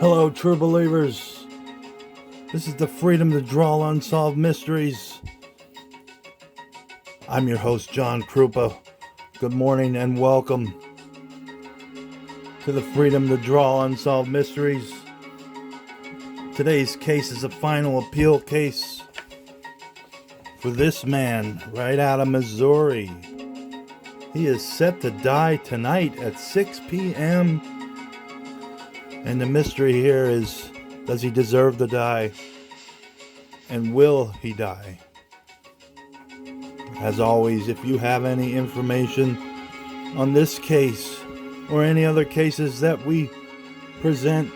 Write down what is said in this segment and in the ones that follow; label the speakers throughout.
Speaker 1: Hello, true believers. This is the Freedom to Draw Unsolved Mysteries. I'm your host, John Krupa. Good morning and welcome to the Freedom to Draw Unsolved Mysteries. Today's case is a final appeal case for this man right out of Missouri. He is set to die tonight at 6 p.m. And the mystery here is, does he deserve to die? And will he die? As always, if you have any information on this case or any other cases that we present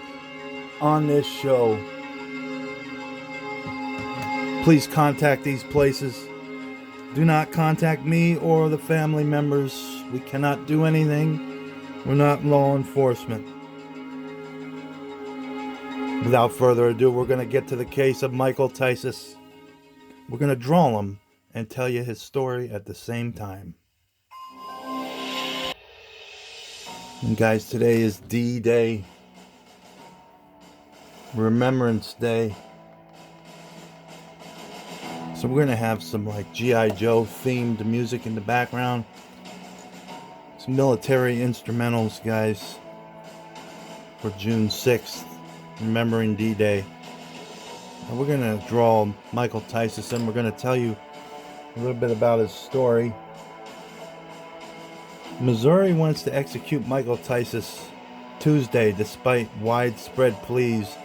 Speaker 1: on this show, please contact these places. Do not contact me or the family members. We cannot do anything. We're not law enforcement. Without further ado, we're going to get to the case of Michael Tisius. We're going to draw him and tell you his story at the same time. And guys, today is D-Day, Remembrance Day. So we're going to have some like G.I. Joe themed music in the background. Some military instrumentals, guys, for June 6th. Remembering D-Day. And we're going to draw Michael Tisius and we're going to tell you a little bit about his story. Missouri wants to execute Michael Tisius Tuesday despite widespread pleas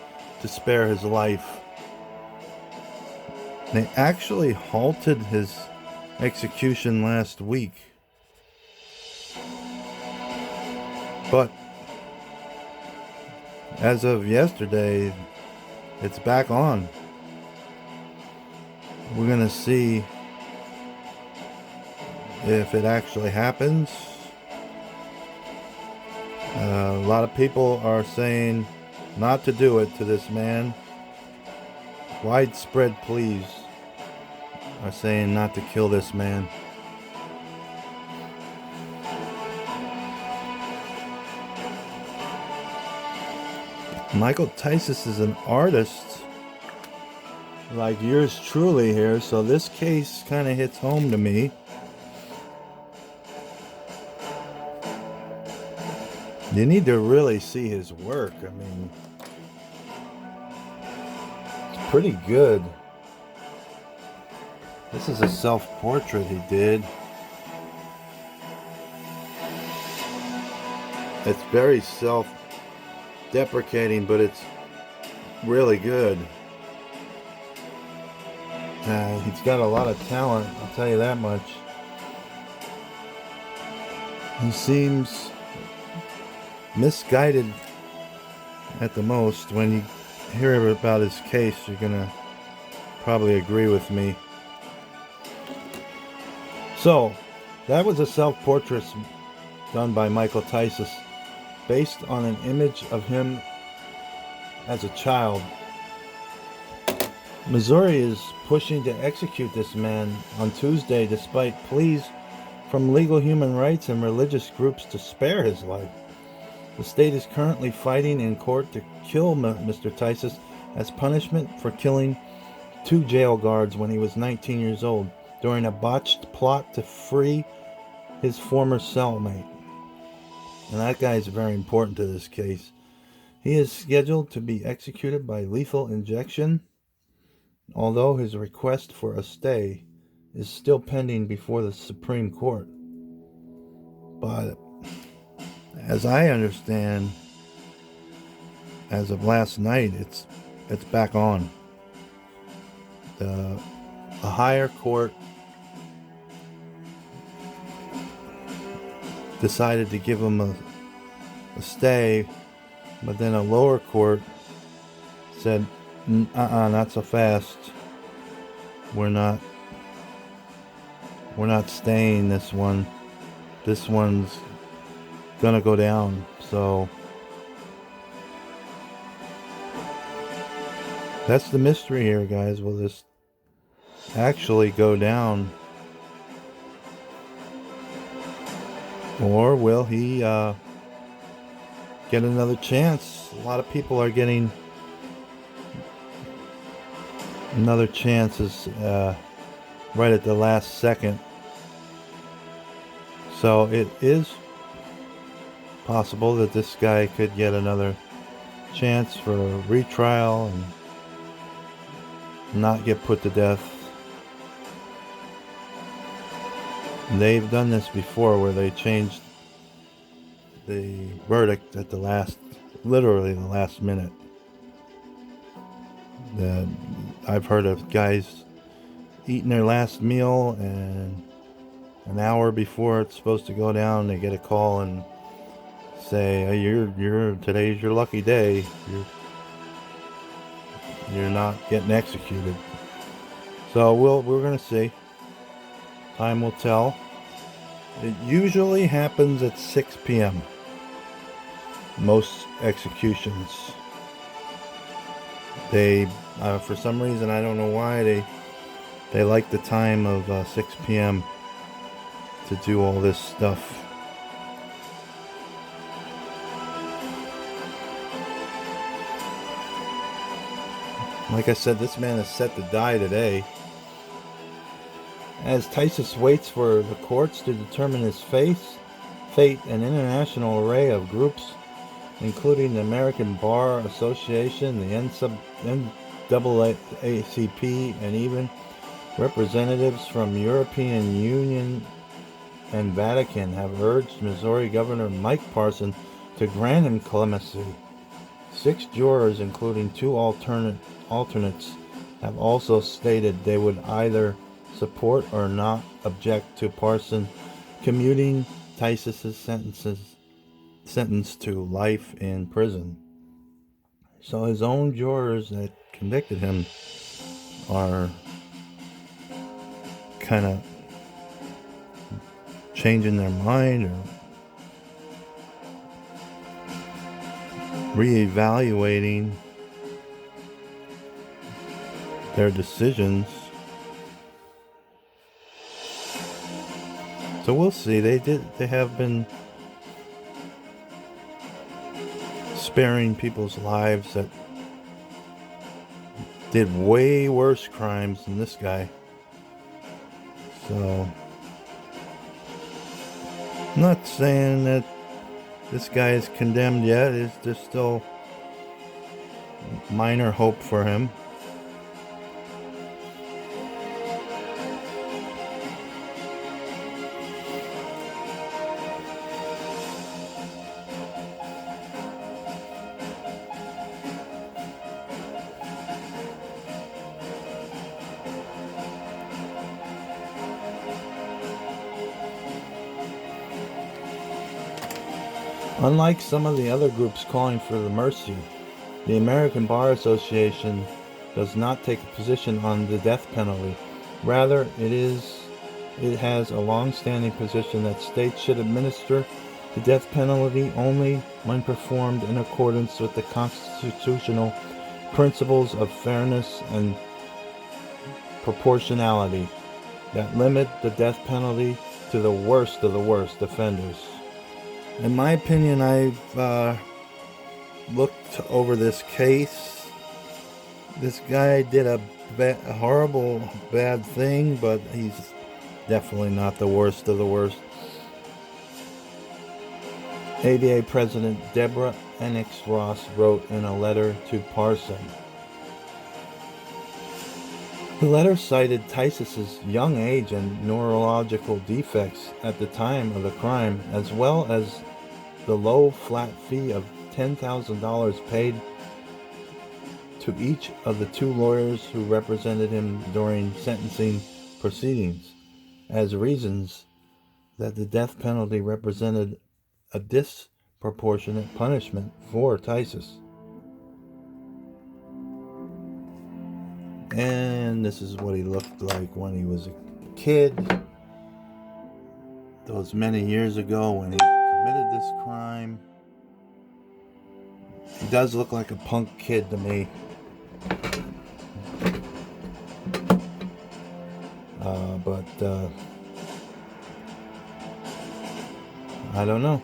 Speaker 1: to spare his life. They actually halted his execution last week. But as of yesterday, it's back on. We're going to see if it actually happens. A lot of people are saying not to do it to this man. Widespread pleas are saying not to kill this man. Michael Tisius is an artist like yours truly here, so this case kind of hits home to me. You need to really see his work. I mean, it's pretty good. This is a self-portrait he did. It's very self-deprecating, but it's really good. He's got a lot of talent, I'll tell you that much. He seems misguided at the most. When you hear about his case, you're gonna probably agree with me. So, that was a self-portrait done by Michael Tisius, based on an image of him as a child. Missouri is pushing to execute this man on Tuesday despite pleas from legal human rights and religious groups to spare his life. The state is currently fighting in court to kill Mr. Tisius as punishment for killing 2 jail guards when he was 19 years old during a botched plot to free his former cellmate. And that guy is very important to this case. He is scheduled to be executed by lethal injection, although his request for a stay is still pending before the Supreme Court. But as I understand, as of last night, it's back on. A higher court decided to give him a stay, but then a lower court said, not so fast. We're not staying this one. This one's gonna go down. So that's the mystery here, guys. Will this actually go down? Or will he get another chance. A lot of people are getting another chances right at the last second. So it is possible that this guy could get another chance for a retrial and not get put to death. They've done this before where they changed the verdict at the last, literally the last minute. That I've heard of guys eating their last meal, and an hour before it's supposed to go down, they get a call and say, hey, you're today's your lucky day. You're not getting executed. So we're gonna see. Time will tell. It usually happens at 6 p.m. Most executions. They, for some reason, I don't know why, they like the time of 6 p.m. to do all this stuff. Like I said, this man is set to die today. As Tisius waits for the courts to determine his fate, an international array of groups, including the American Bar Association, the NAACP, and even representatives from European Union and Vatican, have urged Missouri Governor Mike Parson to grant him clemency. 6 jurors, including 2 alternates, have also stated they would either support or not object to Parson commuting Tisius' sentence to life in prison. So his own jurors that convicted him are kind of changing their mind or reevaluating their decisions. So we'll see. They have been sparing people's lives that did way worse crimes than this guy. So I'm not saying that this guy is condemned yet. There's still minor hope for him. Unlike some of the other groups calling for the mercy, the American Bar Association does not take a position on the death penalty. Rather, it has a long-standing position that states should administer the death penalty only when performed in accordance with the constitutional principles of fairness and proportionality that limit the death penalty to the worst of the worst offenders. In my opinion, I've looked over this case. This guy did a horrible, bad thing, but he's definitely not the worst of the worst. ABA President Deborah Enix Ross wrote in a letter to Parson. The letter cited Tisius' young age and neurological defects at the time of the crime, as well as the low flat fee of $10,000 paid to each of the 2 lawyers who represented him during sentencing proceedings, as reasons that the death penalty represented a disproportionate punishment for Tisius. And this is what he looked like when he was a kid. Those many years ago when he committed this crime. He does look like a punk kid to me. But I don't know.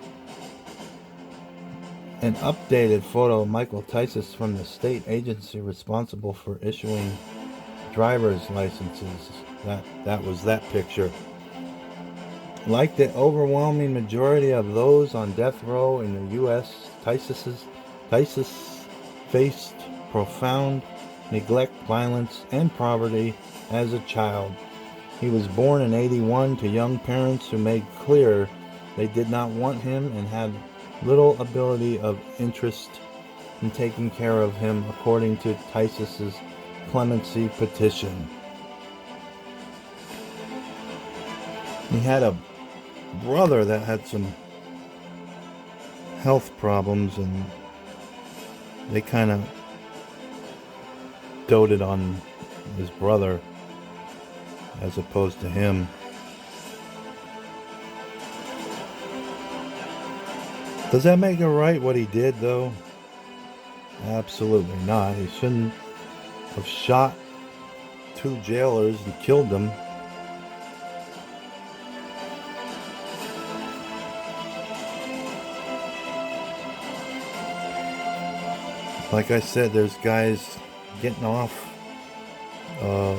Speaker 1: an updated photo of Michael Tisius from the state agency responsible for issuing driver's licenses. That was that picture. Like the overwhelming majority of those on death row in the U.S., Tisius faced profound neglect, violence, and poverty as a child. He was born in '81 to young parents who made clear they did not want him and had little ability of interest in taking care of him, according to Tisius's clemency petition. He had a brother that had some health problems, and they kind of doted on his brother as opposed to him. Does that make it right what he did, though? Absolutely not. He shouldn't have shot 2 jailers and killed them. Like I said, there's guys getting off the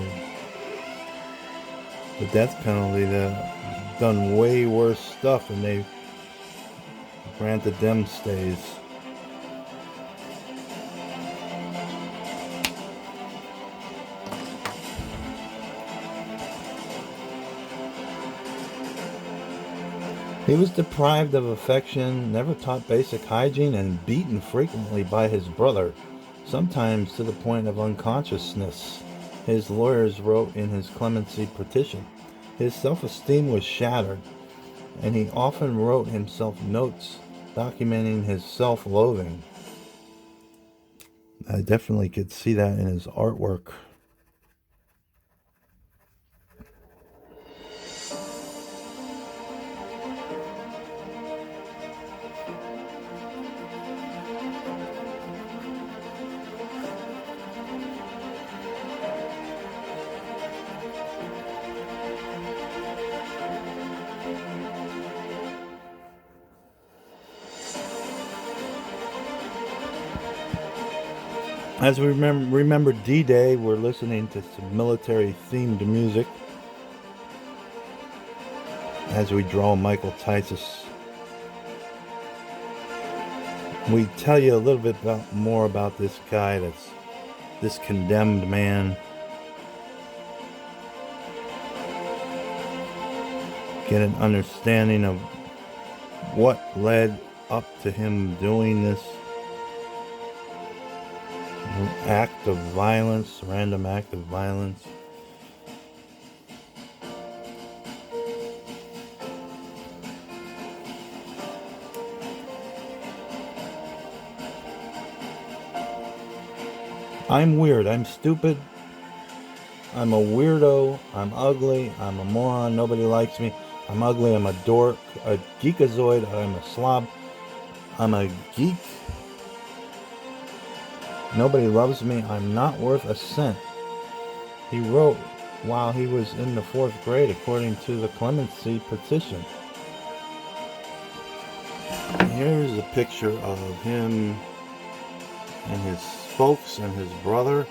Speaker 1: death penalty that have done way worse stuff, and they granted them stays. He was deprived of affection, never taught basic hygiene, and beaten frequently by his brother, sometimes to the point of unconsciousness, his lawyers wrote in his clemency petition. His self-esteem was shattered, and he often wrote himself notes documenting his self-loathing. I definitely could see that in his artwork. As we remember D-Day, we're listening to some military-themed music as we draw Michael Tisius. We tell you a little bit more about this guy, this condemned man. Get an understanding of what led up to him doing this act of violence, random act of violence. I'm weird, I'm stupid, I'm a weirdo, I'm ugly, I'm a moron, nobody likes me, I'm ugly, I'm a dork, a geekazoid, I'm a slob, I'm a geek, nobody loves me, I'm not worth a cent. He wrote while he was in the 4th grade, according to the clemency petition. Here's a picture of him and his folks and his brother.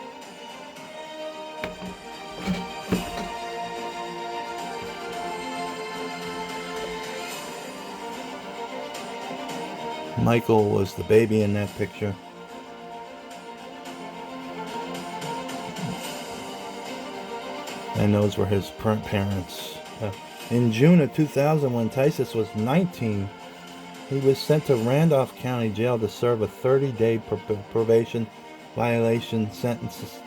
Speaker 1: Michael was the baby in that picture. And those were his parents. In June of 2000, when Tisius was 19, he was sent to Randolph County Jail to serve a 30-day probation violation sentence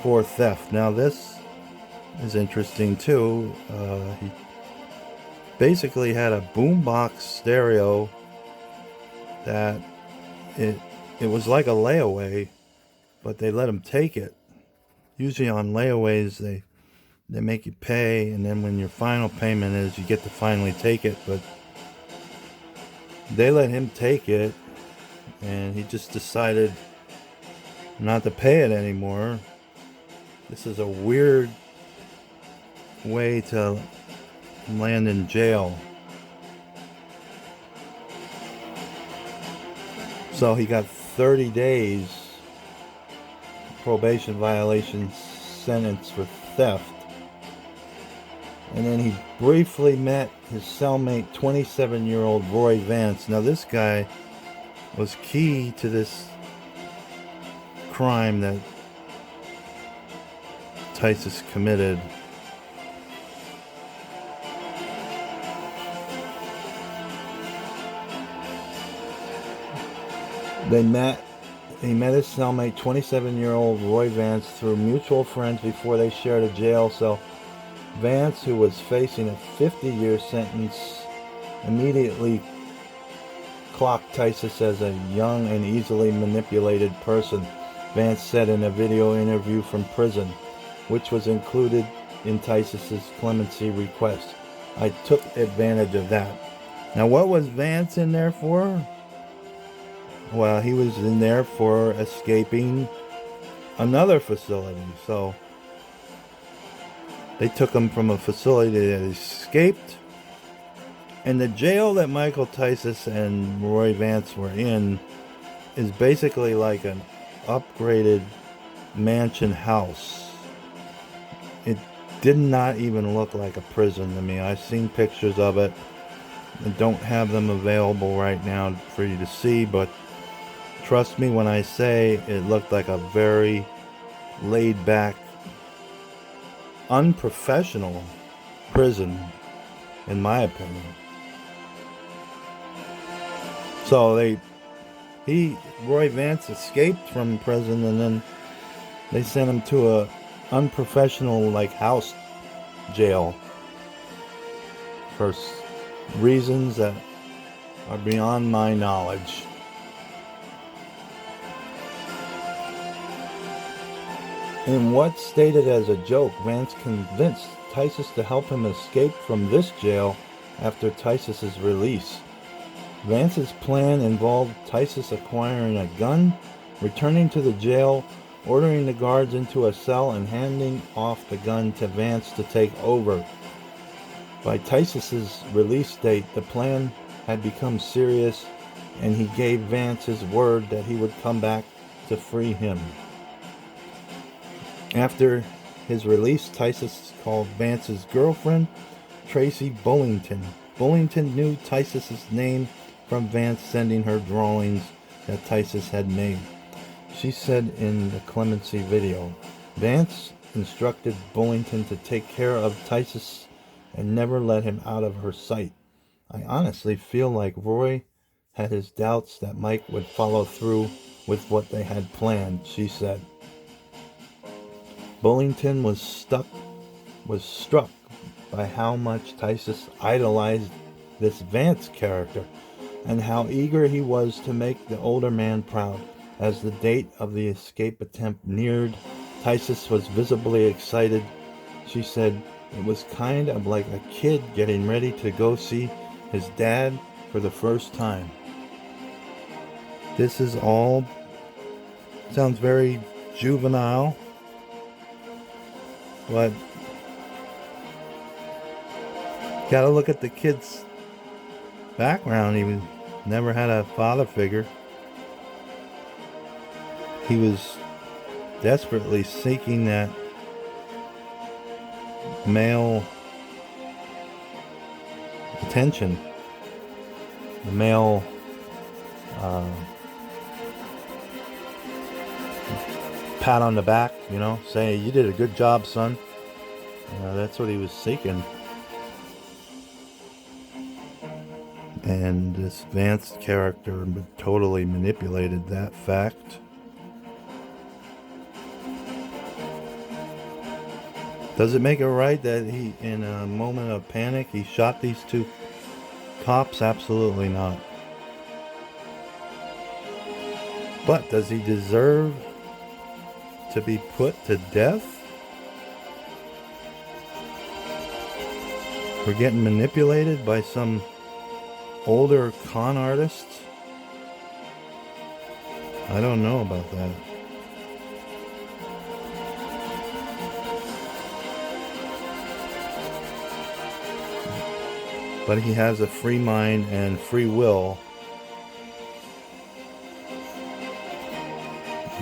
Speaker 1: for theft. Now this is interesting too. He basically had a boombox stereo that it was like a layaway, but they let him take it. Usually on layaways they make you pay, and then when your final payment is, you get to finally take it, but they let him take it, and he just decided not to pay it anymore. This is a weird way to land in jail. So he got 30 days probation violation sentence for theft. And then he briefly met his cellmate, 27-year-old Roy Vance. Now this guy was key to this crime that Tisius committed. He met his cellmate, 27-year-old Roy Vance, through mutual friends before they shared a jail cell. Vance, who was facing a 50-year sentence, immediately clocked Tisius as a young and easily manipulated person, Vance said in a video interview from prison, which was included in Tisius's clemency request. I took advantage of that. Now, what was Vance in there for? Well, he was in there for escaping another facility. So they took him from a facility that escaped. And the jail that Michael Tisius and Roy Vance were in is basically like an upgraded mansion house. It did not even look like a prison to me. I've seen pictures of it. I don't have them available right now for you to see, but trust me when I say it looked like a very laid-back, unprofessional prison, in my opinion. So Roy Vance escaped from prison, and then they sent him to a unprofessional, like, house jail for reasons that are beyond my knowledge. In what's stated as a joke, Vance convinced Tisius to help him escape from this jail after Tisius's release. Vance's plan involved Tisius acquiring a gun, returning to the jail, ordering the guards into a cell, and handing off the gun to Vance to take over. By Tisius's release date, the plan had become serious, and he gave Vance his word that he would come back to free him. After his release, Tisius called Vance's girlfriend, Tracy Bullington. Bullington knew Tisius's name from Vance sending her drawings that Tisius had made. She said in the clemency video, Vance instructed Bullington to take care of Tisius and never let him out of her sight. I honestly feel like Roy had his doubts that Mike would follow through with what they had planned, she said. Bullington was struck by how much Tisius idolized this Vance character and how eager he was to make the older man proud. As the date of the escape attempt neared, Tisius was visibly excited. She said it was kind of like a kid getting ready to go see his dad for the first time. This is all sounds very juvenile, but gotta look at the kid's background. He never had a father figure. He was desperately seeking that male attention, the male pat on the back, saying, you did a good job, son. That's what he was seeking. And this Vance character totally manipulated that fact. Does it make it right that he, in a moment of panic, he shot these two cops? Absolutely not. But does he deserve to be put to death for getting manipulated by some older con artist? I don't know about that. But he has a free mind and free will.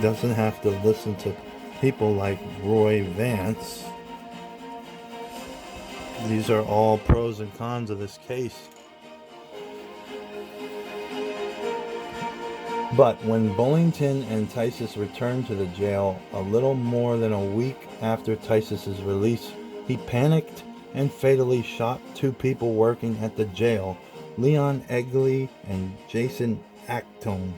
Speaker 1: doesn't have to listen to people like Roy Vance. These are all pros and cons of this case. But when Bullington and Tisius returned to the jail a little more than a week after Tisius's release, he panicked and fatally shot two people working at the jail, Leon Egley and Jason Actone.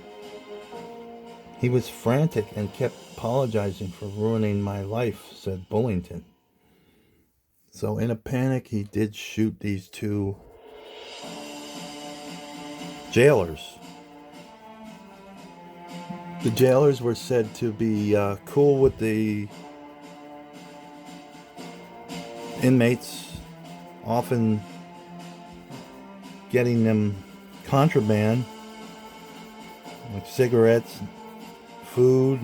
Speaker 1: He was frantic and kept apologizing for ruining my life, said Bullington. So in a panic, he did shoot these two jailers. The jailers were said to be cool with the inmates, often getting them contraband, like cigarettes, food,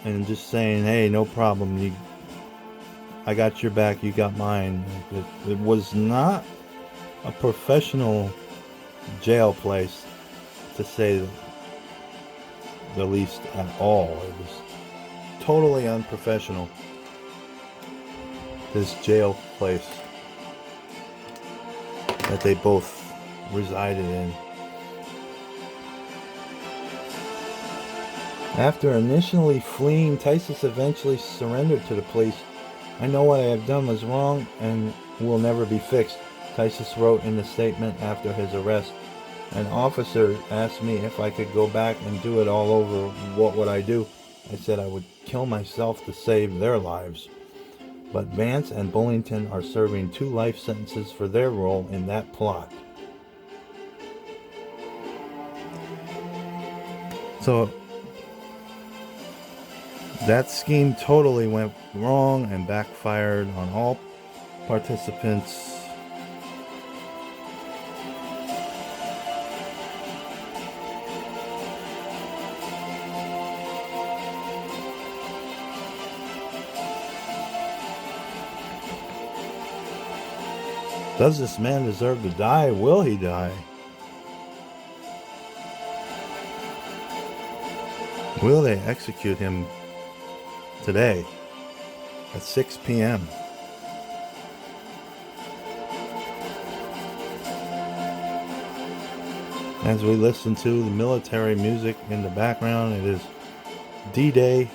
Speaker 1: and just saying, hey, no problem, I got your back, you got mine. It was not a professional jail place, to say the least, at all. It was totally unprofessional, this jail place that they both resided in. After initially fleeing, Tisius eventually surrendered to the police. I know what I have done was wrong and will never be fixed, Tisius wrote in the statement after his arrest. An officer asked me if I could go back and do it all over, what would I do? I said I would kill myself to save their lives. But Vance and Bullington are serving 2 life sentences for their role in that plot. So that scheme totally went wrong and backfired on all participants. Does this man deserve to die? Will he die? Will they execute him today at 6 p.m.? As we listen to the military music in the background, it is D-Day.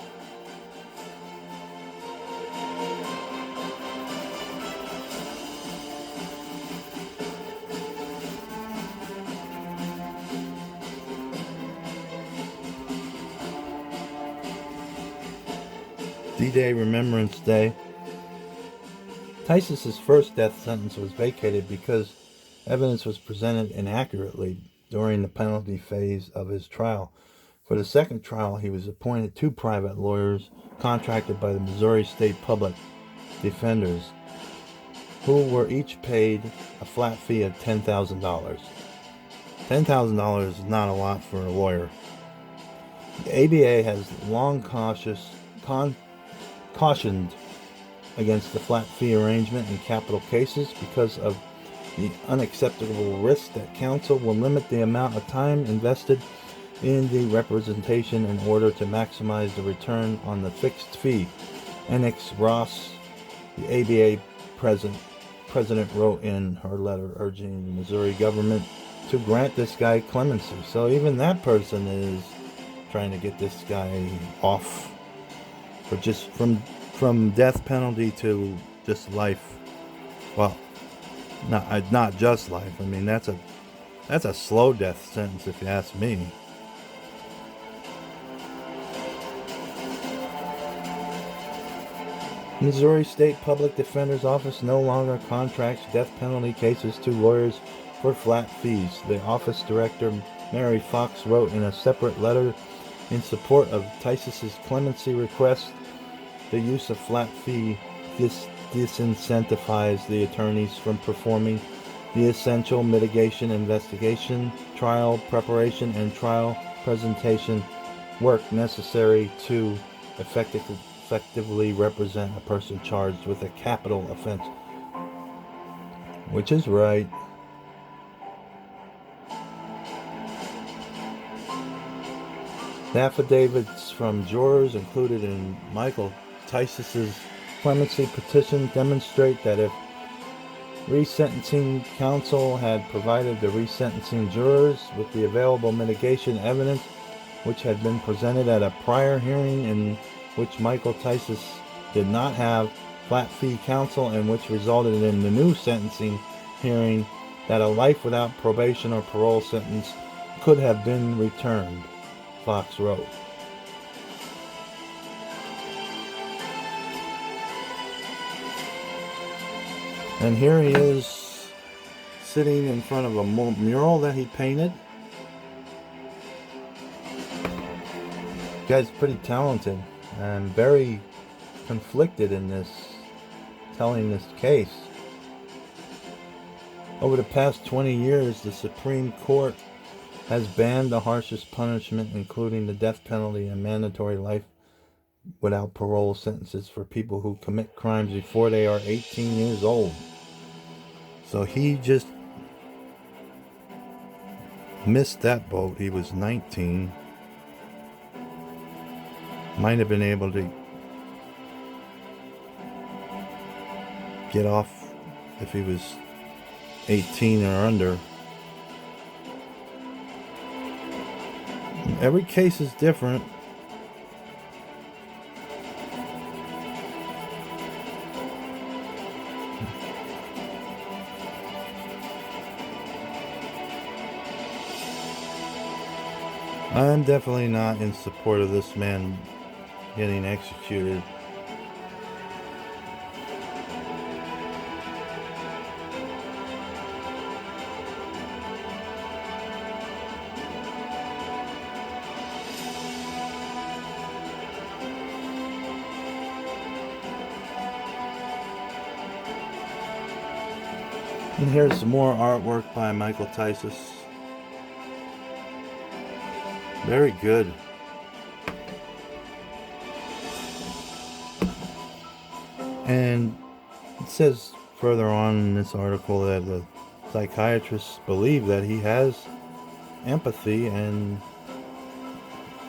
Speaker 1: D-Day Remembrance Day. Tisius's first death sentence was vacated because evidence was presented inaccurately during the penalty phase of his trial. For the second trial, he was appointed 2 private lawyers contracted by the Missouri State Public Defenders, who were each paid a flat fee of $10,000. $10,000 is not a lot for a lawyer. The ABA has long cautioned against the flat fee arrangement in capital cases because of the unacceptable risk that counsel will limit the amount of time invested in the representation in order to maximize the return on the fixed fee. N.X. Ross, the ABA president, wrote in her letter urging the Missouri government to grant this guy clemency. So even that person is trying to get this guy off for just from death penalty to just life. Well, not just life. I mean, that's a slow death sentence, if you ask me. Missouri State Public Defender's Office no longer contracts death penalty cases to lawyers for flat fees. The office director, Mary Fox, wrote in a separate letter in support of Tisius's clemency request. The use of flat fee disincentivize the attorneys from performing the essential mitigation, investigation, trial preparation, and trial presentation work necessary to effectively represent a person charged with a capital offense. Which is right. The affidavits from jurors included in Michael Tisius' clemency petition demonstrate that if resentencing counsel had provided the resentencing jurors with the available mitigation evidence which had been presented at a prior hearing in which Michael Tisius did not have flat fee counsel and which resulted in the new sentencing hearing, that a life without probation or parole sentence could have been returned, Fox wrote. And here he is sitting in front of a mural that he painted. The guy's pretty talented and very conflicted in this, telling this case. Over the past 20 years, the Supreme Court has banned the harshest punishment, including the death penalty and mandatory life without parole sentences for people who commit crimes before they are 18 years old. So he just missed that boat. He was 19. Might have been able to get off if he was 18 or under. Every case is different. I'm definitely not in support of this man getting executed. And here's some more artwork by Michael Tisius. Very good. And it says further on in this article that the psychiatrists believe that he has empathy and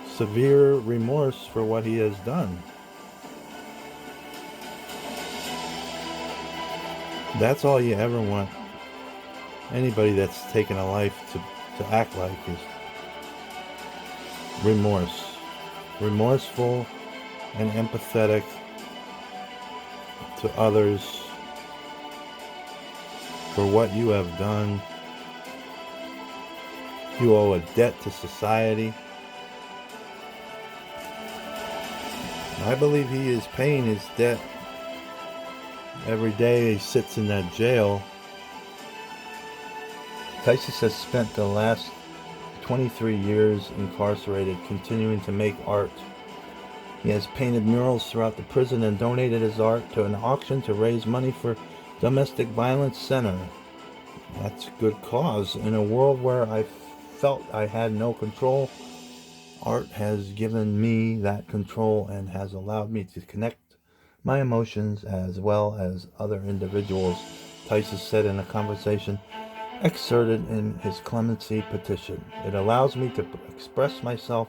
Speaker 1: severe remorse for what he has done. That's all you ever want anybody that's taken a life to act like, is remorse. Remorseful and empathetic to others for what you have done. You owe a debt to society. I believe he is paying his debt every day he sits in that jail. Tisius has spent the last 23 years incarcerated, continuing to make art. He has painted murals throughout the prison and donated his art to an auction to raise money for Domestic Violence Center. That's a good cause. In a world where I felt I had no control, art has given me that control and has allowed me to connect my emotions as well as other individuals, Tisius said in a conversation excerpted in his clemency petition. It allows me to express myself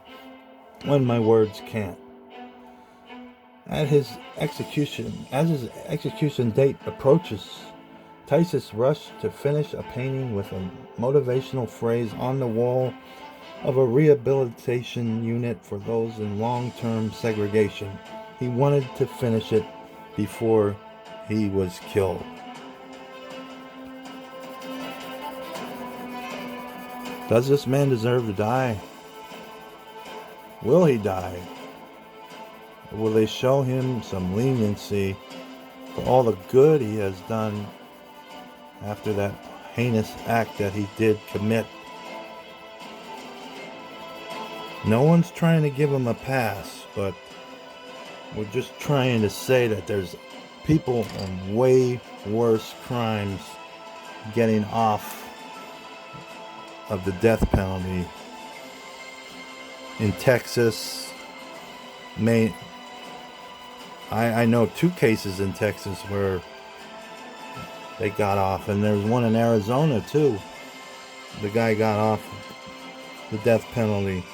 Speaker 1: when my words can't. As his execution date approaches, Tisius rushed to finish a painting with a motivational phrase on the wall of a rehabilitation unit for those in long-term segregation. He wanted to finish it before he was killed. Does this man deserve to die? Will he die? Or will they show him some leniency for all the good he has done after that heinous act that he did commit? No one's trying to give him a pass, but we're just trying to say that there's people on way worse crimes getting off of the death penalty. In Texas, I know 2 cases in Texas where they got off, and there's one in Arizona too. The guy got off the death penalty.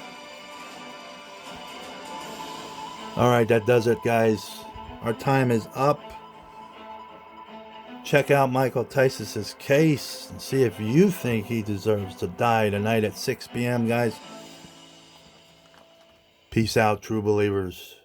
Speaker 1: All right, that does it, guys. Our time is up. Check out Michael Tisius' case and see if you think he deserves to die tonight at 6 p.m., guys. Peace out, true believers.